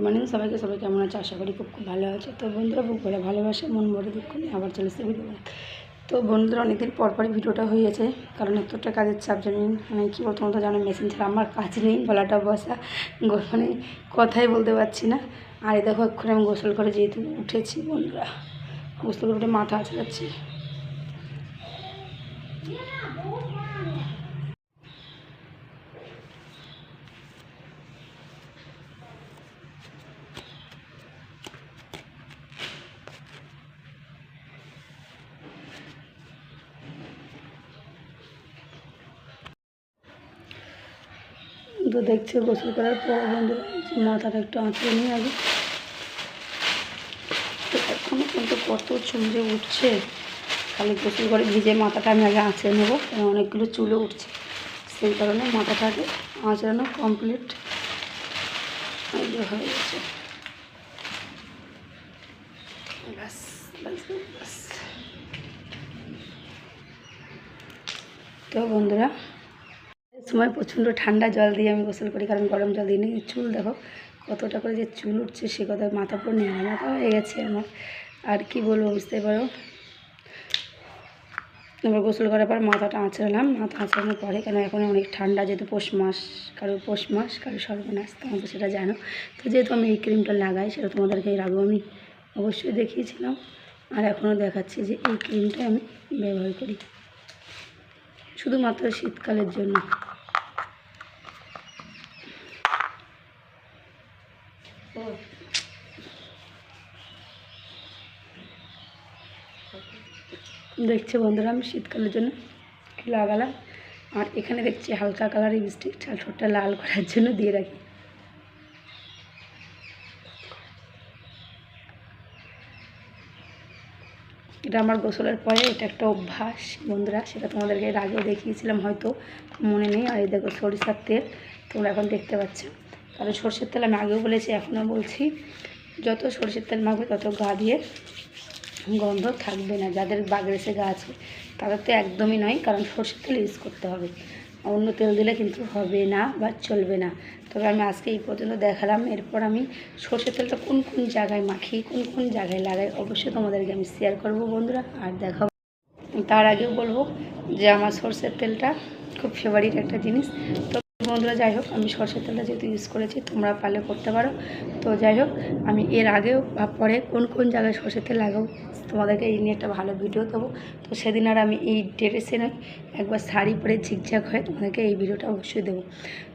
Morning সবাইকে। সবাই কেমন আছে? আশা করি খুব ভালো আছে। তো বন্ধুরা, বুক ভরে ভালোবাসে মন ভরে দুঃখ নিয়ে আবার চলে এসেছে ভিডিও। তো বন্ধুরা, অনেকদিন পরই ভিডিওটা হয়ে গেছে, কারণ এতটা কাজের চাপ জানি মানে কী বলতো, তো জানো মেশিন ছাড়া আমার কাজ নেই, গলাটা বসা, মানে কথাই বলতে পারছি না। আর এই দেখো এক্ষুনি আমি গোসল করে যেহেতু উঠেছি বন্ধুরা, গোসল করে উঠে মাথা আঁচড়াচ্ছি। তো দেখছে গোসল করার পর বন্ধুরা মাথাটা একটু আঁচড়ে নিয়ে আগে, তো এখনও কিন্তু কত চুল যে উঠছে, খালি গোসল করে ভিজে মাথাটা আমি আগে আঁচড়ে নেবো, অনেকগুলো চুলও উঠছে, সেই কারণে মাথাটাকে আঁচড়ানো কমপ্লিট হয়ে গেছে। ব্যাস ব্যাস ব্যাস। তো বন্ধুরা, সময় প্রচণ্ড ঠান্ডা জল দিয়ে আমি গোসল করি, কারণ গরম জল দিই না। চুল দেখো কতটা করে যে চুল উঠছে, সে কথা মাথা পর নিয়ে মাথা হয়ে গেছে আমার, আর কি বলবো বুঝতে পারো। এবার গোসল করার পর মাথাটা আঁচড়ালাম, মাথা আঁচড়ানোর পরে, কেন এখন অনেক ঠান্ডা, যেহেতু পৌষ মাস, কারো পৌষ মাস কারো সর্বনাশ, তোমরা তো সেটা জানো। তো যেহেতু আমি এই ক্রিমটা লাগাই, সেটা তোমাদেরকে এর আগেও আমি অবশ্যই দেখিয়েছিলাম, আর এখনও দেখাচ্ছি যে এই ক্রিমটা আমি ব্যবহার করি শুধুমাত্র শীতকালের জন্য। দেখছে বন্ধুরা, আমি শীতকালের জন্য লাগালাম, আর এখানে দেখছি হালকা কালারের লিপস্টিক ঠোঁটটা লাল করার জন্য দিয়ে রাখি। এটা আমার গোসলের পরে এটা একটা অভ্যাস বন্ধুরা, সেটা তোমাদেরকে এর আগেও দেখিয়েছিলাম, হয়তো মনে নেই। আর এই দেখো সরিষার তেল তোমরা এখন দেখতে পাচ্ছ, কারণ সরষের তেল আমি আগেও বলেছি, এখনও বলছি, যত সরষের তেল মাখবে তত গা দিয়ে গন্ধ থাকবে না। যাদের বাগড়েছে গা আছে তাদের তো একদমই নয়, কারণ সরষের তেল ইউজ করতে হবে, অন্য তেল দিলে কিন্তু হবে না বা চলবে না। তবে আমি আজকে এই পর্যন্ত দেখালাম, এরপর আমি সরষের তেলটা কোন কোন জায়গায় মাখি, কোন কোন জায়গায় লাগাই, অবশ্যই তোমাদেরকে আমি শেয়ার করবো বন্ধুরা, আর দেখাবো। তার আগেও বলবো যে আমার সরষের তেলটা খুব ফেভারিট একটা জিনিস। তো বন্ধুরা, যাই হোক, আমি সরষের তেলটা যেহেতু ইউজ করেছি, তোমরা পারলে করতে পারো। তো যাই হোক, আমি এর আগেও পরে কোন কোন জায়গায় সরষের তেল লাগাবো তোমাদেরকে এই নিয়ে একটা ভালো ভিডিও দেবো। তো সেদিন আর আমি এই ড্রেসে নয়, একবার শাড়ি পরে ঝিকঝাক হয়ে তোমাদেরকে এই ভিডিওটা অবশ্যই দেবো।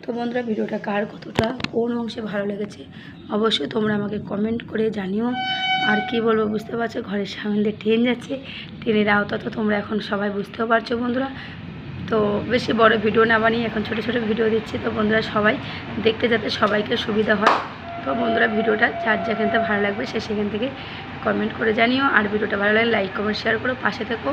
তো বন্ধুরা, ভিডিওটা কার কতটা কোন অংশে ভালো লেগেছে অবশ্যই তোমরা আমাকে কমেন্ট করে জানিও। আর কি বলবো বুঝতে পারছো, ঘরের সামনে দিয়ে ট্রেন যাচ্ছে, ট্রেনের আওতা তো তোমরা এখন সবাই বুঝতেও পারছো বন্ধুরা। তো বেশি বড় ভিডিও না বানিয়ে এখন ছোট ছোট ভিডিও দিচ্ছি, তো বন্ধুরা সবাই দেখতে যাতে সবাইকে সুবিধা হয়। তো বন্ধুরা, ভিডিওটা যার যেখান থেকে ভালো লাগবে সে সেখান থেকে কমেন্ট করে জানিও, আর ভিডিওটা ভালো লাগলে লাইক কমেন্ট শেয়ার করো, পাশে থেকো।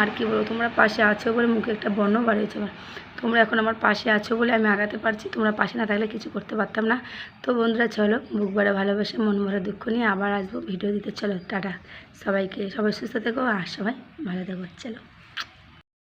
আর কি বলবো, তোমরা পাশে আছো বলে মুখে একটা বর্ণ বাড়িয়েছে আমার, তোমরা এখন আমার পাশে আছো বলে আমি আগাতে পারছি, তোমরা পাশে না থাকলে কিছু করতে পারতাম না। তো বন্ধুরা চলো, বুক ভরা ভালোবাসে মন ভরা দুঃখ নিয়ে আবার আসবো ভিডিও দিতে। চলো টাটা সবাইকে, সবাই সুস্থ থেকো আর সবাই ভালো থেকো। চলো।